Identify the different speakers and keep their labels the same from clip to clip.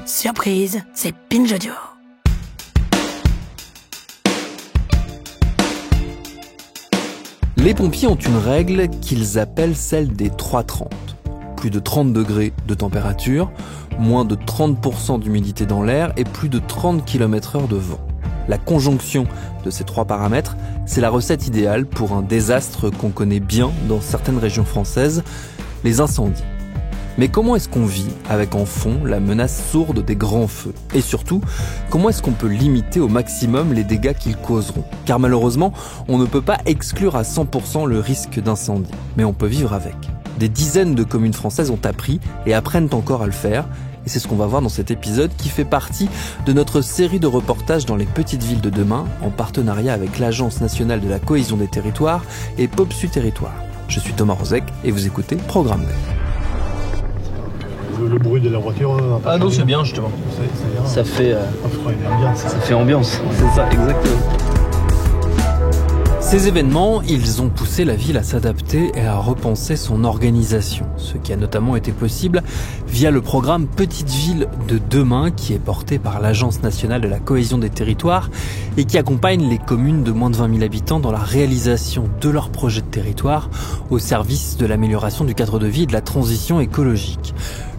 Speaker 1: Surprise, c'est Binge Audio.
Speaker 2: Les pompiers ont une règle qu'ils appellent celle des 3-30. Plus de 30 degrés de température, moins de 30% d'humidité dans l'air et plus de 30 km/h de vent. La conjonction de ces trois paramètres, c'est la recette idéale pour un désastre qu'on connaît bien dans certaines régions françaises, les incendies. Mais comment est-ce qu'on vit avec en fond la menace sourde des grands feux ? Et surtout, comment est-ce qu'on peut limiter au maximum les dégâts qu'ils causeront ? Car malheureusement, on ne peut pas exclure à 100% le risque d'incendie. Mais on peut vivre avec. Des dizaines de communes françaises ont appris et apprennent encore à le faire. Et c'est ce qu'on va voir dans cet épisode qui fait partie de notre série de reportages dans les petites villes de demain, en partenariat avec l'Agence nationale de la cohésion des territoires et POPSU Territoire. Je suis Thomas Rozek et vous écoutez Programme B.
Speaker 3: Le bruit de la voiture.
Speaker 4: Ah non, c'est bien justement.
Speaker 3: C'est bien.
Speaker 4: Ça fait
Speaker 3: ambiance.
Speaker 4: Ça fait ambiance. C'est ça, exactement.
Speaker 2: Ces événements, ils ont poussé la ville à s'adapter et à repenser son organisation, ce qui a notamment été possible via le programme Petites Villes de demain qui est porté par l'Agence nationale de la cohésion des territoires et qui accompagne les communes de moins de 20 000 habitants dans la réalisation de leurs projets de territoire au service de l'amélioration du cadre de vie et de la transition écologique.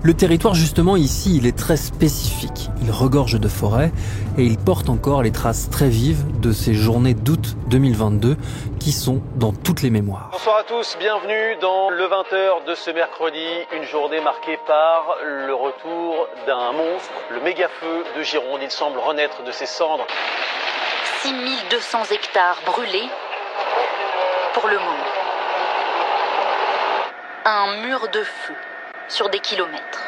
Speaker 2: Le territoire, justement, ici, il est très spécifique. Il regorge de forêts et il porte encore les traces très vives de ces journées d'août 2022 qui sont dans toutes les mémoires.
Speaker 5: Bonsoir à tous, bienvenue dans le 20h de ce mercredi, une journée marquée par le retour d'un monstre, le méga-feu de Gironde. Il semble renaître de ses cendres.
Speaker 6: 6200 hectares brûlés pour le moment. Un mur de feu sur des kilomètres.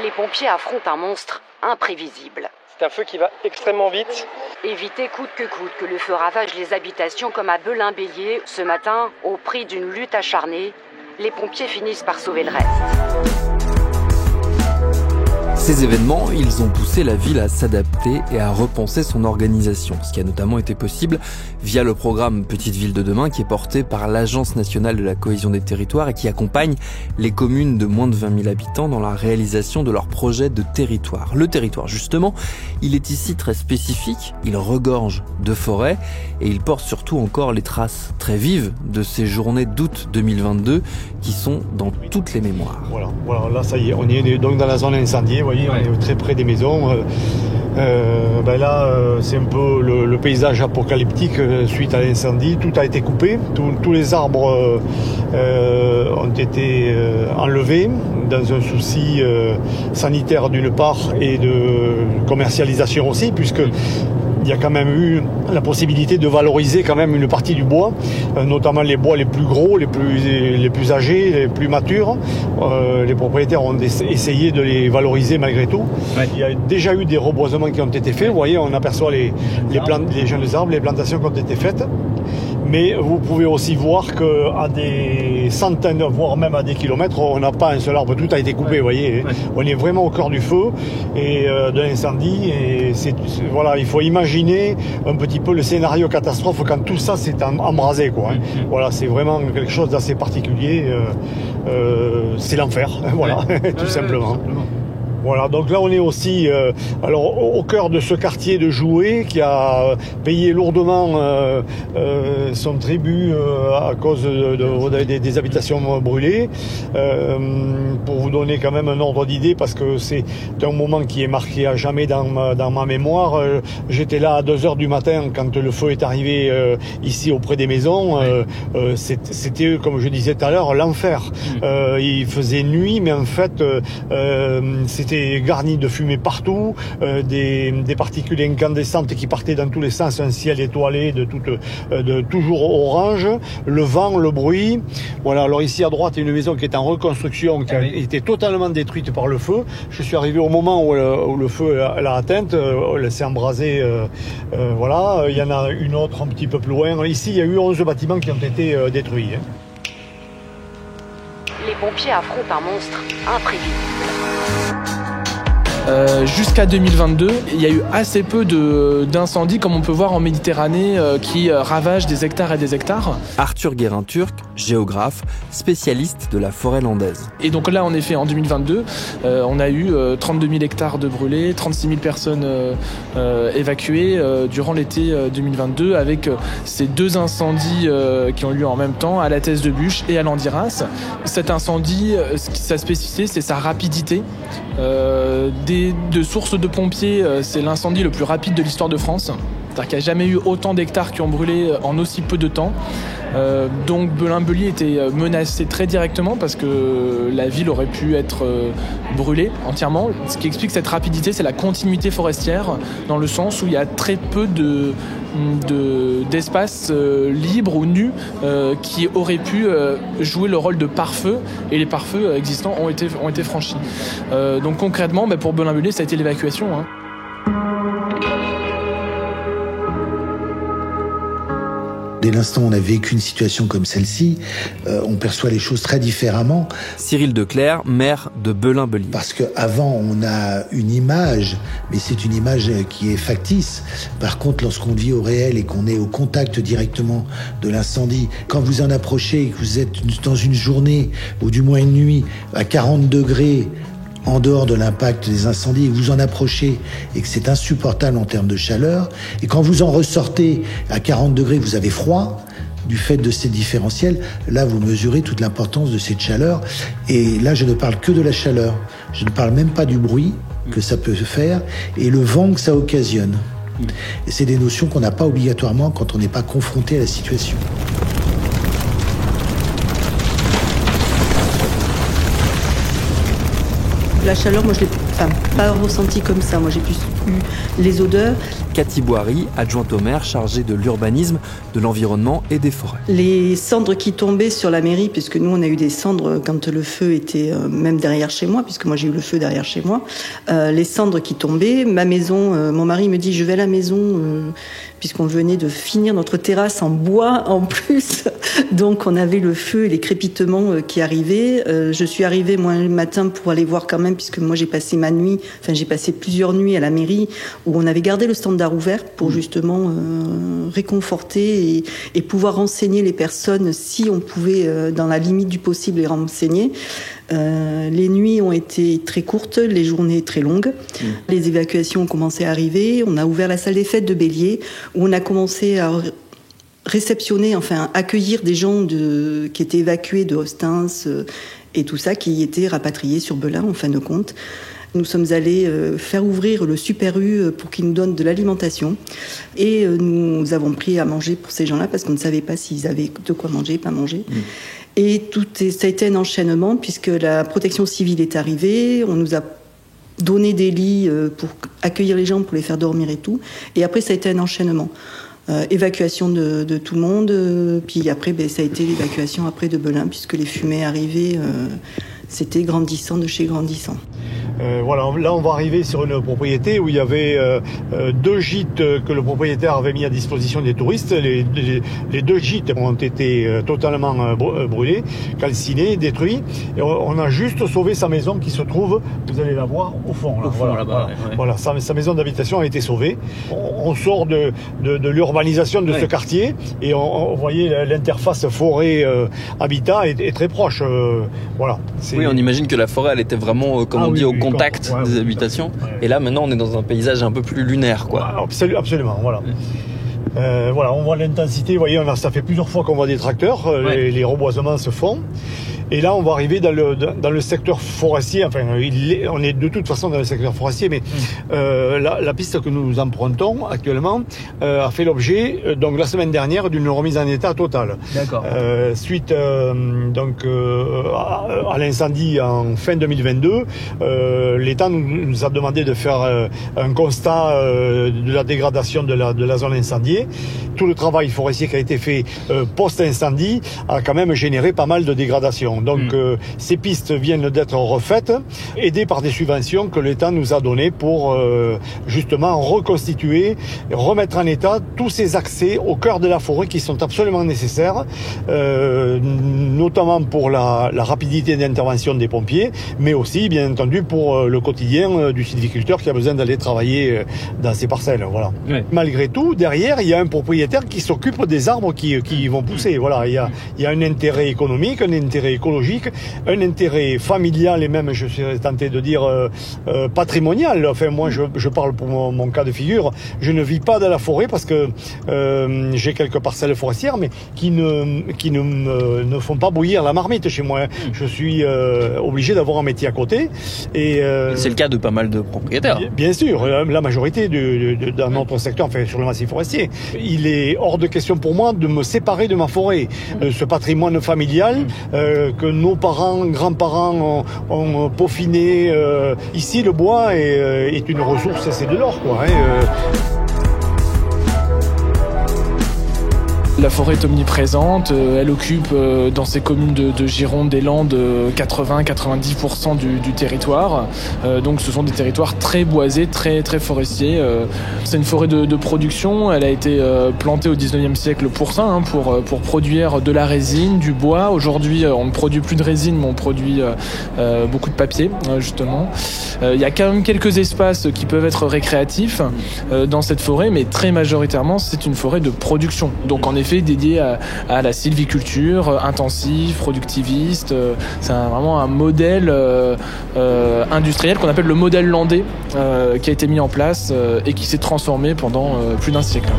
Speaker 7: Les pompiers affrontent un monstre imprévisible.
Speaker 8: C'est un feu qui va extrêmement vite.
Speaker 7: Éviter coûte que le feu ravage les habitations comme à Belin-Bélier. Ce matin, au prix d'une lutte acharnée, les pompiers finissent par sauver le reste.
Speaker 2: Ces événements, ils ont poussé la ville à s'adapter et à repenser son organisation, ce qui a notamment été possible via le programme Petites Villes de demain qui est porté par l'Agence nationale de la cohésion des territoires et qui accompagne les communes de moins de 20 000 habitants dans la réalisation de leurs projets de territoire. Le territoire, justement, il est ici très spécifique, il regorge de forêts et il porte surtout encore les traces très vives de ces journées d'août 2022 qui sont dans toutes les mémoires.
Speaker 3: Voilà, là ça y est, on est donc dans la zone incendiée, vous voyez, on est très près des maisons. C'est un peu le paysage apocalyptique suite à l'incendie. Tout a été coupé, tous les arbres ont été enlevés dans un souci sanitaire d'une part et de commercialisation aussi, puisque il y a quand même eu la possibilité de valoriser quand même une partie du bois, notamment les bois les plus gros, les plus âgés, les plus matures. Les propriétaires ont essayé de les valoriser malgré tout. Ouais. Il y a déjà eu des reboisements qui ont été faits. Vous voyez, on aperçoit les jeunes arbres, les plantations qui ont été faites. Mais vous pouvez aussi voir qu'à des centaines, voire même à des kilomètres, on n'a pas un seul arbre, tout a été coupé, vous voyez. Ouais. On est vraiment au cœur du feu et de l'incendie. Et voilà, il faut imaginer un petit peu le scénario catastrophe quand tout ça s'est embrasé, quoi. Hein. Voilà, c'est vraiment quelque chose d'assez particulier. C'est l'enfer, voilà, tout simplement. Voilà, donc là on est aussi au cœur de ce quartier de Joué qui a payé lourdement son tribut à cause des habitations brûlées. Pour vous donner quand même un ordre d'idée, parce que c'est un moment qui est marqué à jamais dans ma mémoire. J'étais là à 2h du matin quand le feu est arrivé ici auprès des maisons. C'était, comme je disais tout à l'heure, l'enfer. Il faisait nuit, mais en fait c'était garni de fumée partout, des particules incandescentes qui partaient dans tous les sens, un ciel étoilé de toujours orange, le vent, le bruit. Voilà, alors ici à droite, il y a une maison qui est en reconstruction, qui a été totalement détruite par le feu. Je suis arrivé au moment où le feu l'a atteinte, elle s'est embrasée. Voilà, il y en a une autre un petit peu plus loin. Ici, il y a eu 11 bâtiments qui ont été détruits.
Speaker 7: Les pompiers affrontent un monstre imprévisible.
Speaker 9: jusqu'à 2022, il y a eu assez peu d'incendies comme on peut voir en Méditerranée qui ravagent des hectares et des hectares.
Speaker 2: Arthur Guérin-Turc, géographe, spécialiste de la forêt landaise.
Speaker 9: Et donc là, en effet, en 2022, on a eu 32 000 hectares de brûlés, 36 000 personnes évacuées durant l'été 2022 avec ces 2 incendies qui ont eu lieu en même temps à la Thèse de Buch et à Landiras. Cet incendie, sa spécificité, c'est sa rapidité. De sources de pompiers, c'est l'incendie le plus rapide de l'histoire de France. C'est-à-dire qu'il n'y a jamais eu autant d'hectares qui ont brûlé en aussi peu de temps. Donc Belin-Bélier était menacé très directement parce que la ville aurait pu être brûlée entièrement. Ce qui explique cette rapidité, c'est la continuité forestière, dans le sens où il y a très peu d'espaces libres ou nus qui auraient pu jouer le rôle de pare-feu, et les pare-feux existants ont été franchis. Donc concrètement, pour Belin-Bélier, ça a été l'évacuation.
Speaker 10: Dès l'instant où on a vécu une situation comme celle-ci, on perçoit les choses très différemment.
Speaker 2: Cyril Declercq, maire de Belin-Bélier.
Speaker 10: Parce qu'avant, on a une image, mais c'est une image qui est factice. Par contre, lorsqu'on vit au réel et qu'on est au contact directement de l'incendie, quand vous en approchez et que vous êtes dans une journée, ou du moins une nuit, à 40 degrés, en dehors de l'impact des incendies, et vous en approchez et que c'est insupportable en termes de chaleur, et quand vous en ressortez à 40 degrés, vous avez froid, du fait de ces différentiels, là vous mesurez toute l'importance de cette chaleur. Et là je ne parle que de la chaleur, je ne parle même pas du bruit que ça peut faire et le vent que ça occasionne. Et c'est des notions qu'on n'a pas obligatoirement quand on n'est pas confronté à la situation.
Speaker 1: La chaleur, moi je l'ai pas ressenti comme ça, moi j'ai plus eu les odeurs.
Speaker 2: Cathy Boiry, adjointe au maire chargée de l'urbanisme, de l'environnement et des forêts.
Speaker 1: Les cendres qui tombaient sur la mairie, puisque nous on a eu des cendres quand le feu était même derrière chez moi, puisque moi j'ai eu le feu derrière chez moi, les cendres qui tombaient, ma maison, mon mari me dit je vais à la maison, puisqu'on venait de finir notre terrasse en bois en plus, donc on avait le feu et les crépitements qui arrivaient. Je suis arrivée moi le matin pour aller voir quand même, puisque moi j'ai passé j'ai passé plusieurs nuits à la mairie où on avait gardé le standard ouvert pour justement réconforter et pouvoir renseigner les personnes si on pouvait, dans la limite du possible, les renseigner. Les nuits ont été très courtes, les journées très longues. Les évacuations ont commencé à arriver. On a ouvert la salle des fêtes de Bélier où on a commencé à réceptionner, accueillir des gens qui étaient évacués de Hostins et tout ça, qui étaient rapatriés sur Belin en fin de compte. Nous sommes allés faire ouvrir le Super U pour qu'ils nous donnent de l'alimentation. Et nous avons pris à manger pour ces gens-là parce qu'on ne savait pas s'ils avaient de quoi manger, pas manger. Et ça a été un enchaînement puisque la protection civile est arrivée. On nous a donné des lits pour accueillir les gens, pour les faire dormir et tout. Et après, ça a été un enchaînement. Évacuation de tout le monde. Puis après, ça a été l'évacuation après de Belin puisque les fumées arrivaient. C'était grandissant de chez grandissant.
Speaker 3: Là on va arriver sur une propriété où il y avait 2 gîtes que le propriétaire avait mis à disposition des touristes. Les 2 gîtes ont été totalement brûlés, calcinés, détruits. Et on a juste sauvé sa maison qui se trouve, vous allez la voir au fond. Voilà, sa maison d'habitation a été sauvée. On sort de l'urbanisation de ce quartier et on voyait l'interface forêt-habitat est très proche.
Speaker 4: Oui, on imagine que la forêt, elle était vraiment, on dit, au contact des habitations. Et là, maintenant, on est dans un paysage un peu plus lunaire, quoi.
Speaker 3: Absolument, voilà. On voit l'intensité. Vous voyez, ça fait plusieurs fois qu'on voit des tracteurs. Les reboisements se font. Et là, on va arriver dans le secteur forestier. On est de toute façon dans le secteur forestier, mais la piste que nous empruntons actuellement a fait l'objet, donc la semaine dernière, d'une remise en état totale.
Speaker 4: D'accord.
Speaker 3: Suite à l'incendie en fin 2022, l'État nous a demandé de faire un constat de la dégradation de la zone incendiée. Tout le travail forestier qui a été fait post-incendie a quand même généré pas mal de dégradation. Exactement. Donc ces pistes viennent d'être refaites, aidées par des subventions que l'État nous a données pour justement reconstituer, remettre en état tous ces accès au cœur de la forêt qui sont absolument nécessaires, notamment pour la rapidité d'intervention des pompiers, mais aussi bien entendu pour le quotidien du sylviculteur qui a besoin d'aller travailler dans ses parcelles. Voilà. Oui. Malgré tout, derrière, il y a un propriétaire qui s'occupe des arbres qui vont pousser. Voilà, il y a un intérêt économique, un intérêt écologique, un intérêt familial et même, je suis tenté de dire, patrimonial. Enfin, moi, je parle pour mon cas de figure. Je ne vis pas dans la forêt parce que j'ai quelques parcelles forestières, mais qui ne font pas bouillir la marmite chez moi. Je suis obligé d'avoir un métier à côté. Et
Speaker 4: c'est le cas de pas mal de propriétaires.
Speaker 3: Bien sûr, la majorité dans notre secteur, enfin sur le massif forestier. Il est hors de question pour moi de me séparer de ma forêt, ce patrimoine familial que nos parents, grands-parents ont peaufiné. Ici, le bois est une ressource, c'est de l'or, quoi.
Speaker 9: La forêt est omniprésente, elle occupe dans ces communes de Gironde, des Landes, 80-90% du territoire. Donc ce sont des territoires très boisés, très forestiers. C'est une forêt de production, elle a été plantée au 19e siècle pour ça, pour produire de la résine, du bois. Aujourd'hui, on ne produit plus de résine, mais on produit beaucoup de papier, justement. Il y a quand même quelques espaces qui peuvent être récréatifs dans cette forêt, mais très majoritairement, c'est une forêt de production. Donc en effet, dédié à la sylviculture intensive, productiviste. C'est vraiment un modèle industriel qu'on appelle le modèle landais qui a été mis en place et qui s'est transformé pendant plus d'un siècle.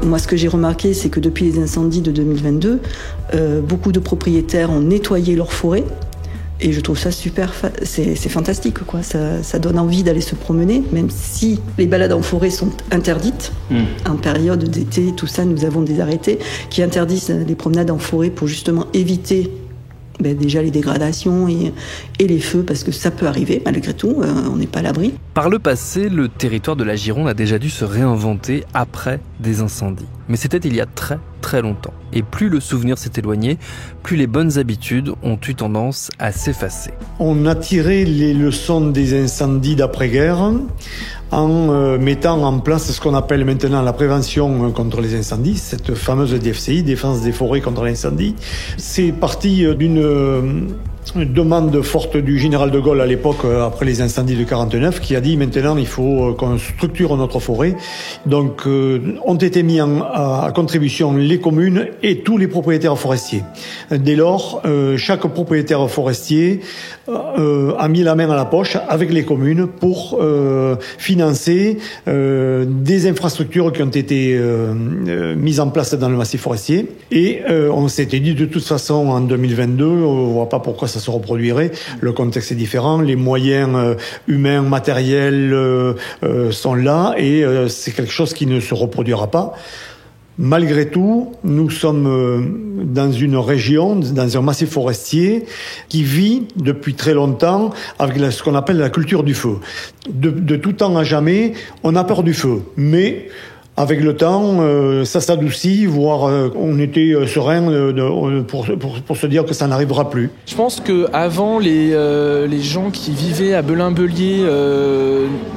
Speaker 1: Moi, ce que j'ai remarqué, c'est que depuis les incendies de 2022, beaucoup de propriétaires ont nettoyé leur forêt. Et je trouve ça super, c'est fantastique, quoi. Ça donne envie d'aller se promener, même si les balades en forêt sont interdites. En période d'été, tout ça, nous avons des arrêtés qui interdisent les promenades en forêt pour justement éviter déjà les dégradations et les feux, parce que ça peut arriver, malgré tout, on n'est pas à l'abri.
Speaker 2: Par le passé, le territoire de la Gironde a déjà dû se réinventer après des incendies. Mais c'était il y a très longtemps. Et plus le souvenir s'est éloigné, plus les bonnes habitudes ont eu tendance à s'effacer.
Speaker 3: On a tiré les leçons des incendies d'après-guerre en mettant en place ce qu'on appelle maintenant la prévention contre les incendies, cette fameuse DFCI, Défense des forêts contre l'incendie. C'est parti d'une demande forte du général de Gaulle à l'époque, après les incendies de 49, qui a dit maintenant il faut qu'on structure notre forêt. Donc ont été mis à contribution les communes et tous les propriétaires forestiers. Dès lors, chaque propriétaire forestier a mis la main à la poche avec les communes pour financer des infrastructures qui ont été mises en place dans le massif forestier. Et on s'était dit de toute façon en 2022, on voit pas pourquoi ça se reproduirait. Le contexte est différent, les moyens humains, matériels sont là et c'est quelque chose qui ne se reproduira pas. Malgré tout, nous sommes dans une région, dans un massif forestier qui vit depuis très longtemps avec ce qu'on appelle la culture du feu. De tout temps à jamais, on a peur du feu, mais avec le temps, ça s'adoucit, voire on était serein pour se dire que ça n'arrivera plus.
Speaker 9: Je pense qu'avant, les gens qui vivaient à Belin-Bellier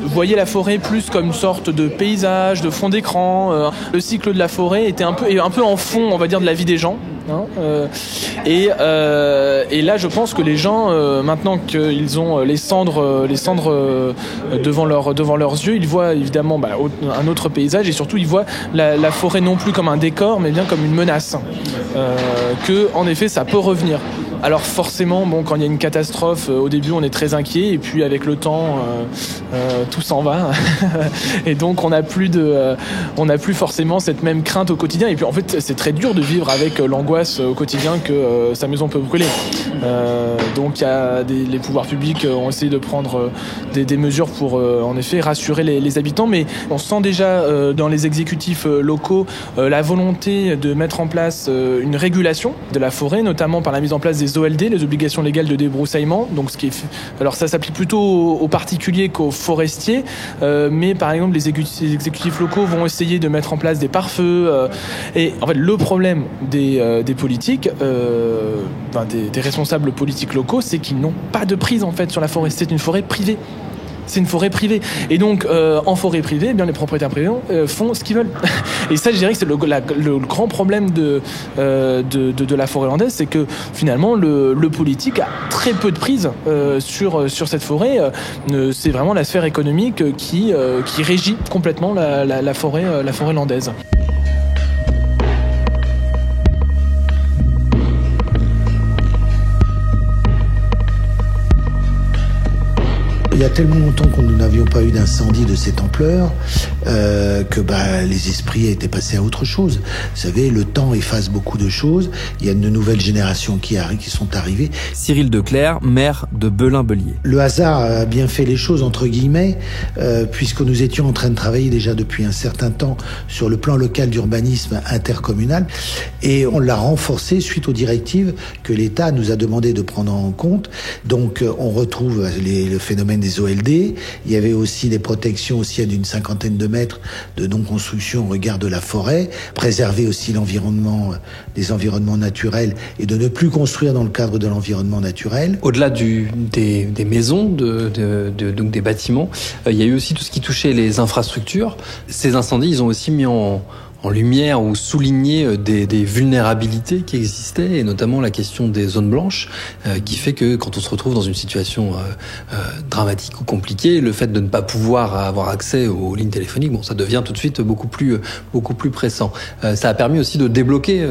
Speaker 9: voyaient la forêt plus comme une sorte de paysage, de fond d'écran. Le cycle de la forêt était un peu en fond, on va dire, de la vie des gens. Et là, je pense que les gens, maintenant qu'ils ont les cendres devant leurs yeux, ils voient évidemment un autre paysage et surtout ils voient la forêt non plus comme un décor, mais bien comme une menace. Que, en effet, ça peut revenir. Alors forcément, quand il y a une catastrophe, au début on est très inquiet et puis avec le temps, tout s'en va et donc on n'a plus forcément cette même crainte au quotidien. Et puis en fait, c'est très dur de vivre avec l'angoisse au quotidien que sa maison peut brûler. Donc les pouvoirs publics ont essayé de prendre des mesures pour en effet rassurer les habitants, mais on sent déjà dans les exécutifs locaux la volonté de mettre en place une régulation de la forêt, notamment par la mise en place des OLD, les obligations légales de débroussaillement. Donc alors ça s'applique plutôt aux particuliers qu'aux forestiers, mais par exemple les exécutifs locaux vont essayer de mettre en place des pare-feux. Et en fait le problème des politiques, des responsables politiques locaux, c'est qu'ils n'ont pas de prise en fait sur la forêt. C'est une forêt privée. C'est une forêt privée. Et donc, en forêt privée, eh bien, les propriétaires privés font ce qu'ils veulent. Et ça, je dirais que c'est le grand problème de la forêt landaise, c'est que finalement, le politique a très peu de prise sur cette forêt. C'est vraiment la sphère économique qui régit complètement la forêt landaise.
Speaker 10: Il y a tellement longtemps que nous n'avions pas eu d'incendie de cette ampleur que les esprits étaient passés à autre chose. Vous savez, le temps efface beaucoup de choses. Il y a de nouvelles générations qui sont arrivées.
Speaker 2: Cyril Declercq, maire de Belin-Bellier.
Speaker 10: Le hasard a bien fait les choses, entre guillemets, puisque nous étions en train de travailler déjà depuis un certain temps sur le plan local d'urbanisme intercommunal, et on l'a renforcé suite aux directives que l'État nous a demandé de prendre en compte. Donc on retrouve le phénomène des OLD. Il y avait aussi des protections aussi d'une 50aine de mètres de non-construction au regard de la forêt, préserver aussi l'environnement, des environnements naturels, et de ne plus construire dans le cadre de l'environnement naturel.
Speaker 4: Au-delà des maisons, donc des bâtiments, il y a eu aussi tout ce qui touchait les infrastructures. Ces incendies, ils ont aussi mis en lumière ou souligner des vulnérabilités qui existaient, et notamment la question des zones blanches, qui fait que quand on se retrouve dans une situation dramatique ou compliquée, le fait de ne pas pouvoir avoir accès aux lignes téléphoniques, ça devient tout de suite beaucoup plus pressant. Ça a permis aussi de débloquer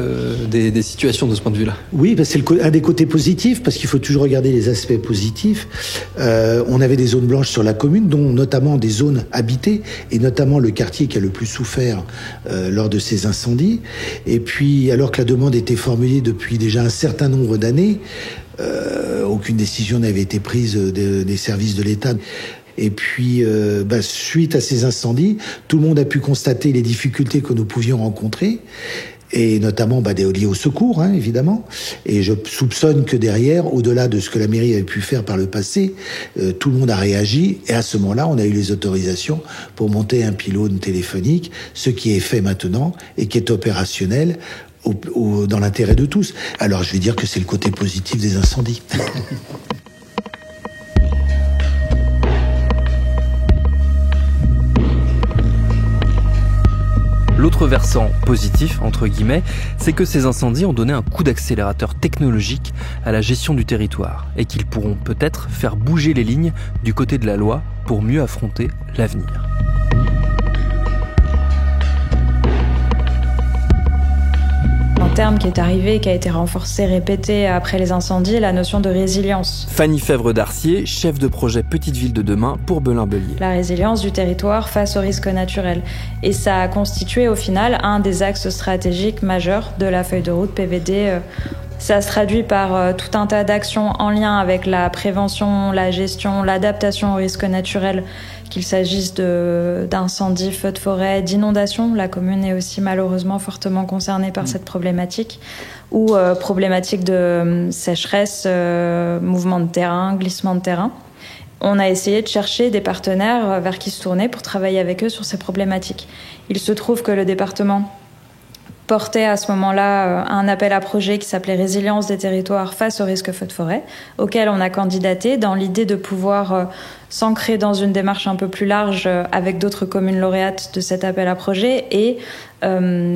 Speaker 4: des situations de ce point de vue-là.
Speaker 10: Oui, c'est un des côtés positifs, parce qu'il faut toujours regarder les aspects positifs. On avait des zones blanches sur la commune, dont notamment des zones habitées, et notamment le quartier qui a le plus souffert lors de ces incendies. Et puis, alors que la demande était formulée depuis déjà un certain nombre d'années, aucune décision n'avait été prise des services de l'État. Et puis, suite à ces incendies, tout le monde a pu constater les difficultés que nous pouvions rencontrer, et notamment liées au secours, évidemment. Et je soupçonne que derrière, au-delà de ce que la mairie avait pu faire par le passé, tout le monde a réagi, et à ce moment-là, on a eu les autorisations pour monter un pylône téléphonique, ce qui est fait maintenant et qui est opérationnel dans l'intérêt de tous. Alors je vais dire que c'est le côté positif des incendies.
Speaker 2: L'autre versant positif, entre guillemets, c'est que ces incendies ont donné un coup d'accélérateur technologique à la gestion du territoire, et qu'ils pourront peut-être faire bouger les lignes du côté de la loi pour mieux affronter l'avenir.
Speaker 11: Un terme qui est arrivé, qui a été renforcé, répété après les incendies, la notion de résilience.
Speaker 2: Fanny Fèvre-Darcier, chef de projet Petite Ville de demain pour Belin-Bellier.
Speaker 11: La résilience du territoire face aux risques naturels. Et ça a constitué au final un des axes stratégiques majeurs de la feuille de route PVD. Ça se traduit par tout un tas d'actions en lien avec la prévention, la gestion, l'adaptation aux risques naturels, qu'il s'agisse d'incendies, feux de forêt, d'inondations. La commune est aussi malheureusement fortement concernée par cette problématique, ou problématique de sécheresse, mouvement de terrain, glissement de terrain. On a essayé de chercher des partenaires vers qui se tourner pour travailler avec eux sur ces problématiques. Il se trouve que le département portait à ce moment-là un appel à projet qui s'appelait « Résilience des territoires face au risque feu de forêt », auquel on a candidaté dans l'idée de pouvoir s'ancrer dans une démarche un peu plus large avec d'autres communes lauréates de cet appel à projet et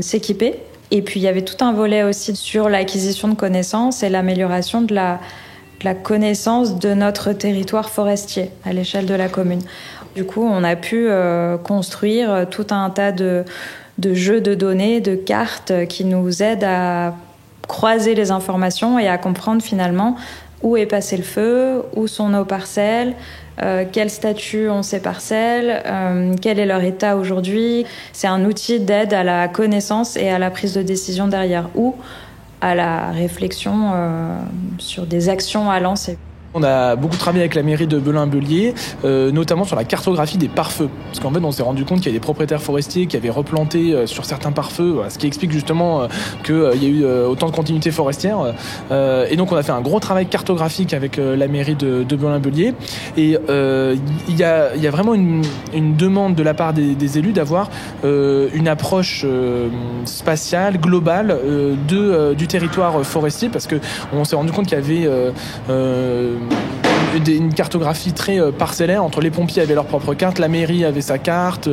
Speaker 11: s'équiper. Et puis il y avait tout un volet aussi sur l'acquisition de connaissances et l'amélioration de la connaissance de notre territoire forestier à l'échelle de la commune. Du coup, on a pu construire tout un tas de jeux de données, de cartes qui nous aident à croiser les informations et à comprendre finalement où est passé le feu, où sont nos parcelles, quel statut ont ces parcelles, quel est leur état aujourd'hui. C'est un outil d'aide à la connaissance et à la prise de décision derrière, où à la réflexion sur des actions à lancer.
Speaker 9: On a beaucoup travaillé avec la mairie de Belin-Bélier, notamment sur la cartographie des pare-feux. Parce qu'en fait, on s'est rendu compte qu'il y a des propriétaires forestiers qui avaient replanté sur certains pare-feux, ce qui explique justement qu'il y a eu autant de continuité forestière. Et donc, on a fait un gros travail cartographique avec la mairie de Belin-Bélier. Et il y a vraiment une demande de la part des élus d'avoir une approche spatiale, globale du territoire forestier, parce qu'on s'est rendu compte qu'il y avait une cartographie très parcellaire. Entre les pompiers avaient leur propre carte, la mairie avait sa carte,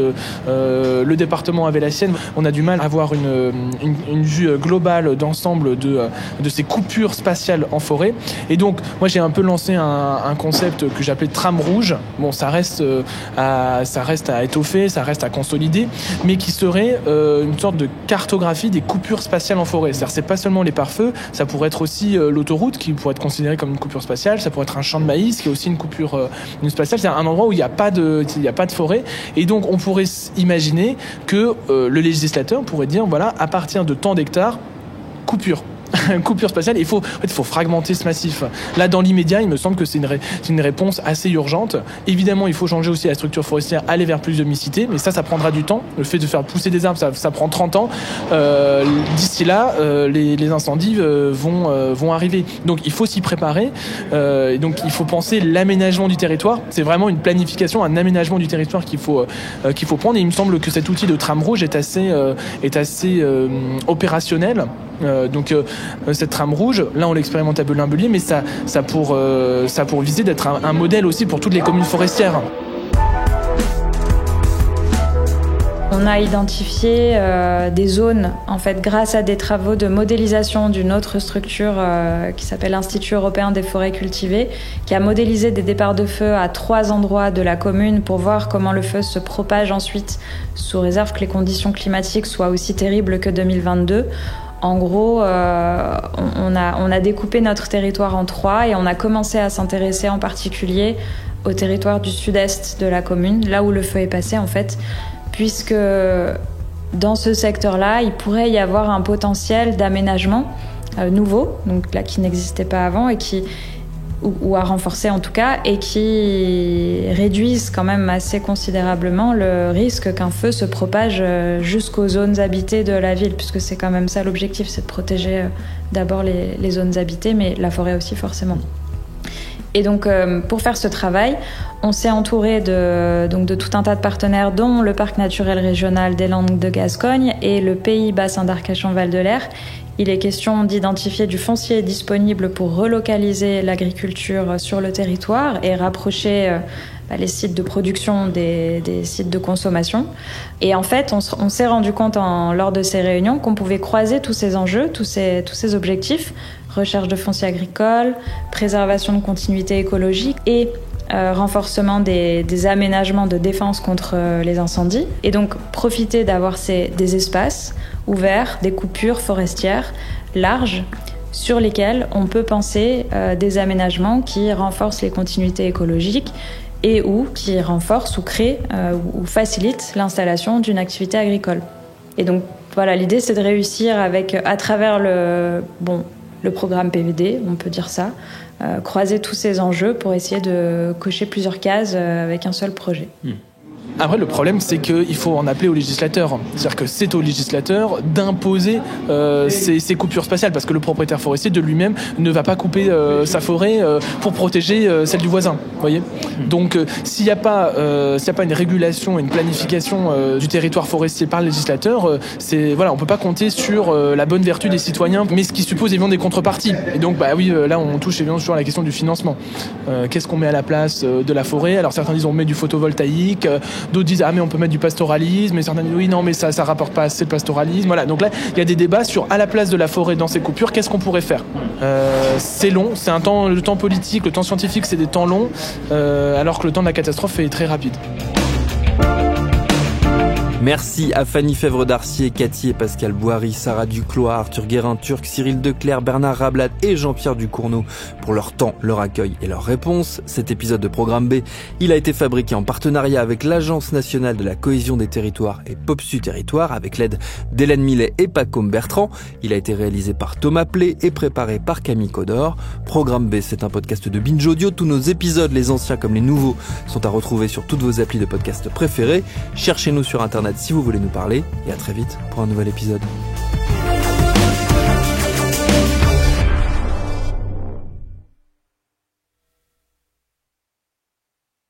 Speaker 9: le département avait la sienne. On a du mal à avoir une vue globale d'ensemble de ces coupures spatiales en forêt. Et donc, moi, j'ai un peu lancé un concept que j'appelais trame rouge. Bon, ça reste à étoffer, ça reste à consolider, mais qui serait une sorte de cartographie des coupures spatiales en forêt. C'est-à-dire, c'est pas seulement les pare-feux, ça pourrait être aussi l'autoroute, qui pourrait être considérée comme une coupure spatiale, ça pourrait être un champ de maïs, qui est aussi une coupure spatiale. C'est un endroit où il n'y a pas de forêt. Et donc, on pourrait imaginer que le législateur pourrait dire, voilà, à partir de tant d'hectares, coupure spatiale. Il faut fragmenter ce massif. Là, dans l'immédiat, il me semble que c'est une réponse assez urgente. Évidemment, il faut changer aussi la structure forestière, aller vers plus de mixité, mais ça prendra du temps. Le fait de faire pousser des arbres, ça prend 30 ans. D'ici là, les incendies vont arriver. Donc, il faut s'y préparer. Et donc, il faut penser l'aménagement du territoire. C'est vraiment une planification, un aménagement du territoire qu'il faut prendre. Et il me semble que cet outil de trame rouge est assez opérationnel. Donc cette trame rouge, là on l'expérimente à Belin-Bélier, mais ça a pour viser d'être un modèle aussi pour toutes les communes forestières.
Speaker 11: On a identifié des zones, en fait, grâce à des travaux de modélisation d'une autre structure qui s'appelle l'Institut européen des forêts cultivées, qui a modélisé des départs de feu à 3 endroits de la commune pour voir comment le feu se propage ensuite, sous réserve que les conditions climatiques soient aussi terribles que 2022. En gros, on a découpé notre territoire en 3 et on a commencé à s'intéresser en particulier au territoire du sud-est de la commune, là où le feu est passé en fait, puisque dans ce secteur-là, il pourrait y avoir un potentiel d'aménagement nouveau, donc là qui n'existait pas avant et ou à renforcer en tout cas, et qui réduisent quand même assez considérablement le risque qu'un feu se propage jusqu'aux zones habitées de la ville, puisque c'est quand même ça l'objectif, c'est de protéger d'abord les zones habitées, mais la forêt aussi forcément. Et donc pour faire ce travail, on s'est entouré de tout un tas de partenaires, dont le Parc naturel régional des Landes de Gascogne et le Pays Bassin d'Arcachon-Val-de-L'Air. Il est question d'identifier du foncier disponible pour relocaliser l'agriculture sur le territoire et rapprocher les sites de production des sites de consommation. Et en fait, on s'est rendu compte lors de ces réunions qu'on pouvait croiser tous ces enjeux, tous ces objectifs, recherche de foncier agricole, préservation de continuité écologique et renforcement des aménagements de défense contre les incendies. Et donc, profiter d'avoir des espaces ouverts, des coupures forestières larges sur lesquelles on peut penser des aménagements qui renforcent les continuités écologiques et ou qui renforcent ou créent ou facilitent l'installation d'une activité agricole. Et donc, voilà, l'idée, c'est de réussir à travers le programme PVD, on peut dire ça, croiser tous ces enjeux pour essayer de cocher plusieurs cases avec un seul projet.
Speaker 9: Après, le problème, c'est qu'il faut en appeler au législateur. C'est-à-dire que c'est au législateur d'imposer ces coupures spatiales, parce que le propriétaire forestier de lui-même ne va pas couper sa forêt pour protéger celle du voisin. Voyez. Donc, s'il n'y a pas une régulation, une planification du territoire forestier par le législateur, on peut pas compter sur la bonne vertu des citoyens, mais ce qui suppose évidemment des contreparties. Et donc, là, on touche évidemment toujours à la question du financement. Qu'est-ce qu'on met à la place de la forêt ? Alors, certains disent on met du photovoltaïque. D'autres disent mais on peut mettre du pastoralisme, et certains disent oui non mais ça rapporte pas assez le pastoralisme. Voilà, donc là il y a des débats sur à la place de la forêt dans ces coupures, qu'est-ce qu'on pourrait faire. C'est long, c'est le temps politique, le temps scientifique c'est des temps longs, alors que le temps de la catastrophe est très rapide.
Speaker 2: Merci à Fanny Fèvre-Darcier, Cathy et Pascal Boiry, Sarah Duclois, Arthur Guérin-Turc, Cyril Declerc, Bernard Rablat et Jean-Pierre Ducournau pour leur temps, leur accueil et leurs réponses. Cet épisode de Programme B, il a été fabriqué en partenariat avec l'Agence nationale de la cohésion des territoires et Popsu Territoire avec l'aide d'Hélène Millet et Pacôme Bertrand. Il a été réalisé par Thomas Plé et préparé par Camille Codor. Programme B, c'est un podcast de Binge Audio. Tous nos épisodes, les anciens comme les nouveaux, sont à retrouver sur toutes vos applis de podcast préférés. Cherchez-nous sur Internet si vous voulez nous parler et à très vite pour un nouvel épisode.